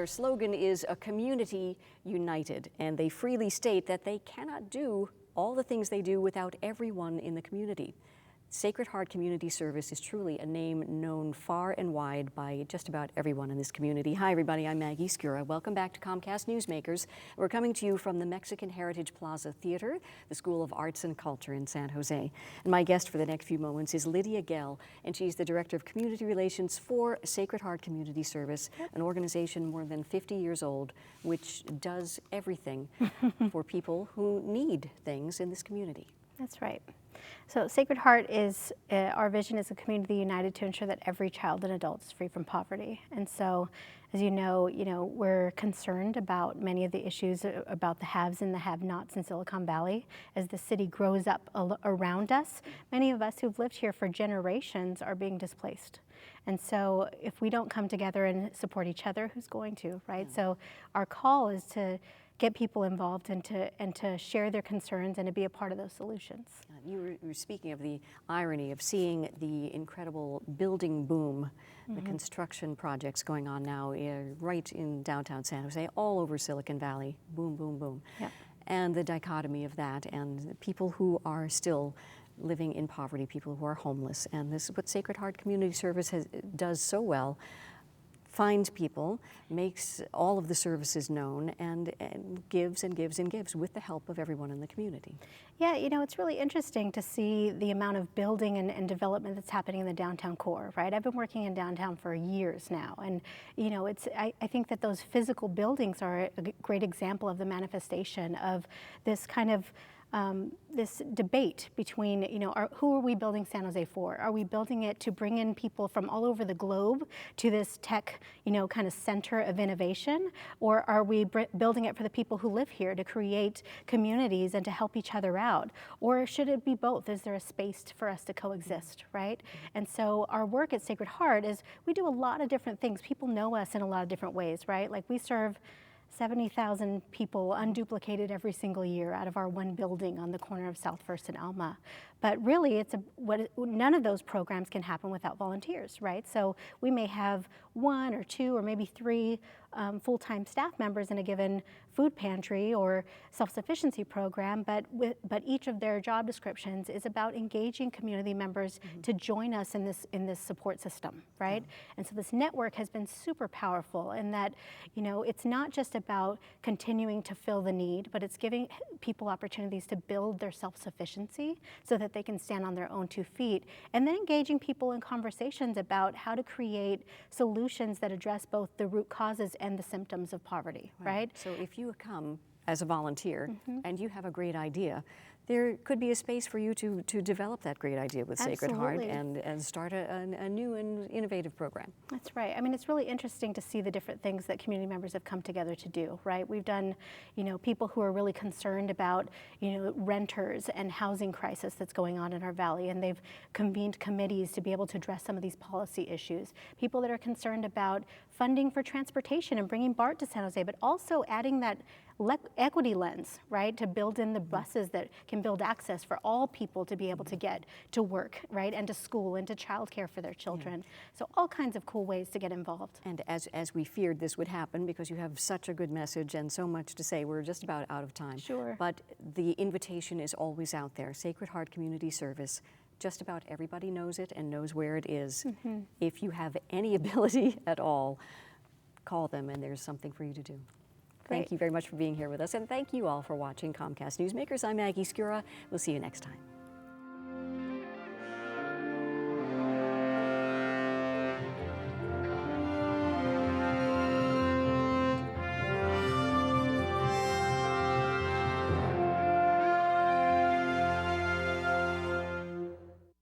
Their slogan is "A Community United," and they freely state that they cannot do all the things they do without everyone in the community. Sacred Heart Community Service is truly a name known far and wide by just about everyone in this community. Hi everybody, I'm Maggie Scura. Welcome back to Comcast Newsmakers. We're coming to you from the Mexican Heritage Plaza Theater, the School of Arts and Culture in San Jose. And my guest for the next few moments is Lydia Guel, and she's the Director of Community Relations for Sacred Heart Community Service, an organization more than 50 years old, which does everything for people who need things in this community. That's right. So Sacred Heart is, our vision is a community united to ensure that every child and adult is free from poverty. And so, as you know, we're concerned about many of the issues about the haves and the have-nots in Silicon Valley. As the city grows up around us, many of us who've lived here for generations are being displaced. And so if we don't come together and support each other, who's going to, right? Yeah. So our call is to get people involved and to share their concerns and to be a part of those solutions. You were speaking of the irony of seeing the incredible building boom, the construction projects going on now right in downtown San Jose, all over Silicon Valley, boom, boom, boom. Yep. And the dichotomy of that and people who are still living in poverty, people who are homeless. And this is what Sacred Heart Community Service does so well. Finds people, makes all of the services known, and gives and gives and gives with the help of everyone in the community. Yeah, it's really interesting to see the amount of building and development that's happening in the downtown core, right? I've been working in downtown for years now, and I think that those physical buildings are a great example of the manifestation of this kind of this debate between, who are we building San Jose for? Are we building it to bring in people from all over the globe to this tech, kind of center of innovation? Or are we building it for the people who live here to create communities and to help each other out? Or should it be both? Is there a space for us to coexist, right? And so our work at Sacred Heart is we do a lot of different things. People know us in a lot of different ways, right? Like we serve 70,000 people unduplicated every single year out of our one building on the corner of South First and Alma. But really, none of those programs can happen without volunteers, right? So we may have one or two or maybe three full-time staff members in a given food pantry or self-sufficiency program, but each of their job descriptions is about engaging community members to join us in this support system, right? And so this network has been super powerful in that, it's not just about continuing to fill the need, but it's giving people opportunities to build their self-sufficiency so that they can stand on their own 2 feet, and then engaging people in conversations about how to create solutions that address both the root causes and the symptoms of poverty, right? So if you come as a volunteer and you have a great idea, there could be a space for you to develop that great idea with Sacred Heart and start a new and innovative program. That's right. I mean, it's really interesting to see the different things that community members have come together to do, right? We've done, people who are really concerned about, renters and housing crisis that's going on in our valley, and they've convened committees to be able to address some of these policy issues. People that are concerned about funding for transportation and bringing BART to San Jose, but also adding that equity lens, right, to build in the buses that can build access for all people to be able to get to work, right, and to school and to childcare for their children. So all kinds of cool ways to get involved. And as we feared this would happen, because you have such a good message and so much to say, we're just about out of time. Sure. But the invitation is always out there. Sacred Heart Community Service. Just about everybody knows it and knows where it is. If you have any ability at all, call them and there's something for you to do. Thank you very much for being here with us, and thank you all for watching Comcast Newsmakers. I'm Maggie Scura. We'll see you next time.